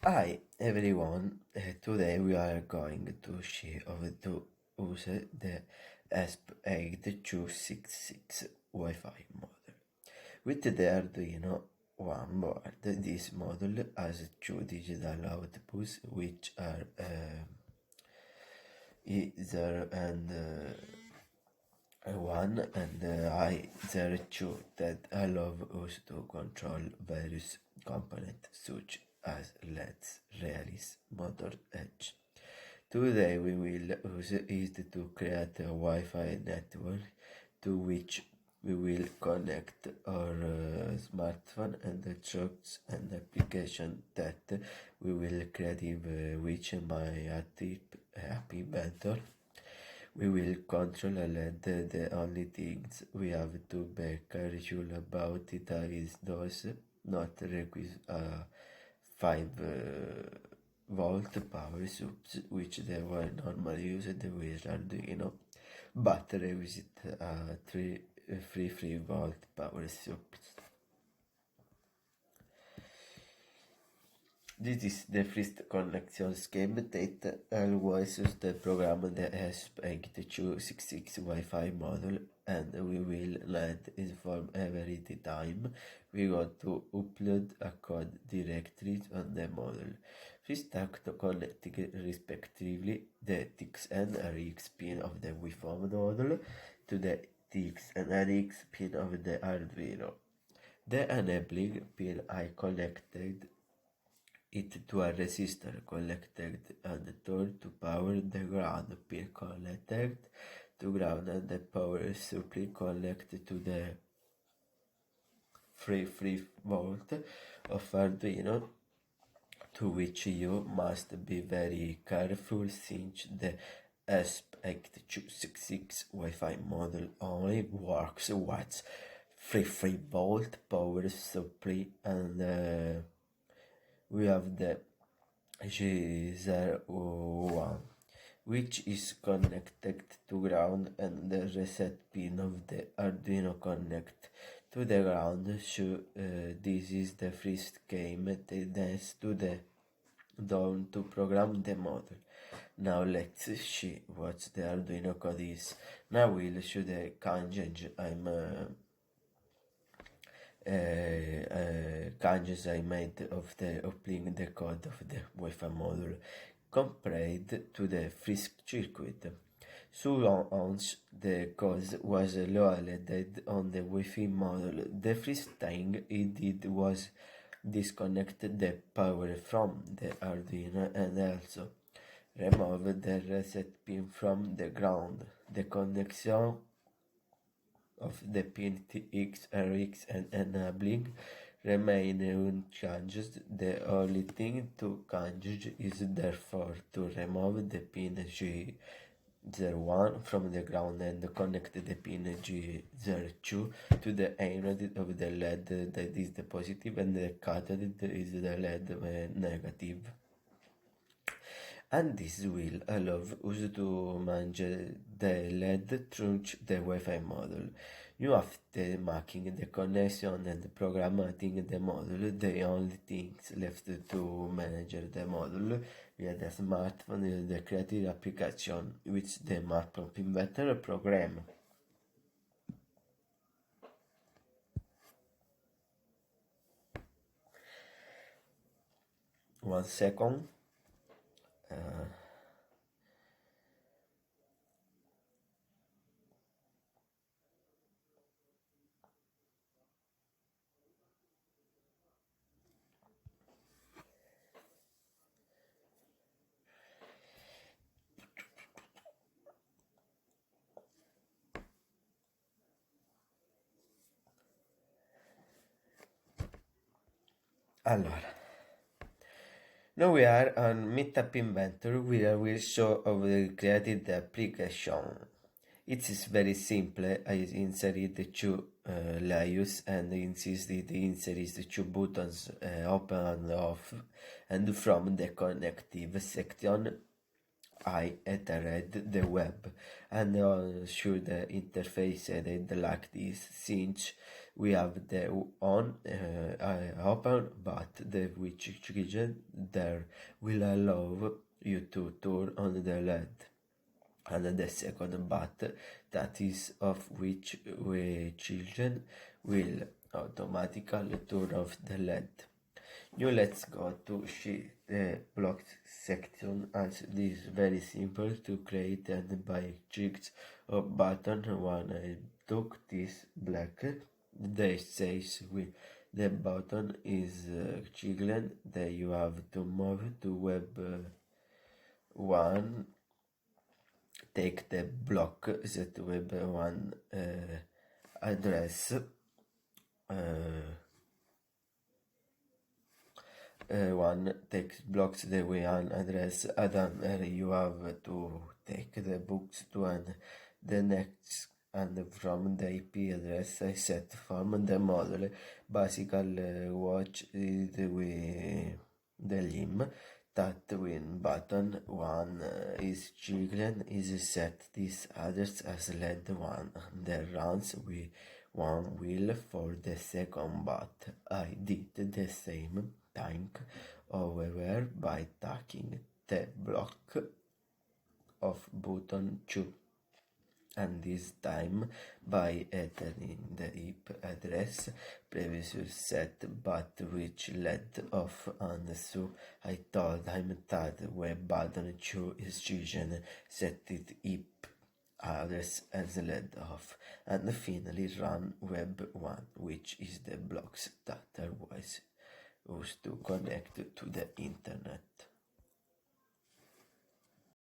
Hi everyone, today we are going to share how to use the ESP8266 Wi-Fi model. With the Arduino One board, this model has two digital outputs which are either and one and I02 that allow us to control various components such as LEDs, relays, motor edge. Today we will use it to create a Wi-Fi network to which we will connect our smartphone and the trucks and application that we will create which my happy mentor. We will control LED. The only things we have to be careful about it is those not require 5 volt power subs, which they were normally used with Arduino, but requisite 3 volt power subs. This is the first connection scheme that always use the program the ESP8266 Wi-Fi model, and we will let inform every time we want to upload a code directly on the model. First act connecting respectively the TX and RX pin of the Wi-Fi model to the TX and RX pin of the Arduino. The enabling pin I connected it to a resistor connected and turned to power the ground pin connected to ground and the power supply connected to the 3 volt of Arduino, to which you must be very careful since the ESP8266 Wi-Fi model only works with 3 volt power supply, and we have the G01, which is connected to ground, and the reset pin of the Arduino connect to the ground. So this is the first key method to the down to program the model. Now let's see what the Arduino code is. Now we'll show the changes changes I made of applying the code of the Wi-Fi module compared to the frisk circuit. So once the code was loaded on the Wi-Fi module, the first thing it did was disconnect the power from the Arduino and also remove the reset pin from the ground. The connection of the pin TX, RX and enabling remain unchanged. The only thing to change is therefore to remove the pin G01 from the ground and connect the pin G02 to the anode of the LED that is the positive and the cathode is the LED negative. And this will allow us to manage the LED through the Wi-Fi model. You after making the connection and programming the model, the only things left to manage the model via the smartphone is the creative application, which the Map Better program. One second. Allora, now we are on Meetup Inventor where we will show how we created the application. It is very simple. I inserted the two layers and insisted insert the two buttons open and off, and from the connective section I entered the web and show the interface headed like this, since we have the on open, but the which region there will allow you to turn on the LED, and the second but that is of which we children will automatically turn off the LED. Now let's go to the block section, as this is very simple to create, and by clicks of button when I took this black, they says the button is chicken, then you have to move to web 1, take the block that web 1 address, one text blocks the one address, and then you have to take the books to the next, and from the IP address I set from the model basically watch the lim that when button 1 is children is set this address as LED 1, and the runs we one will for the second, but I did the same thing however by taking the block of button 2, and this time by entering the IP address previously set but which led off, and so I told him that web button 2 is chosen, set it IP address as led off, and finally run web 1, which is the blocks that I was used to connect to the internet.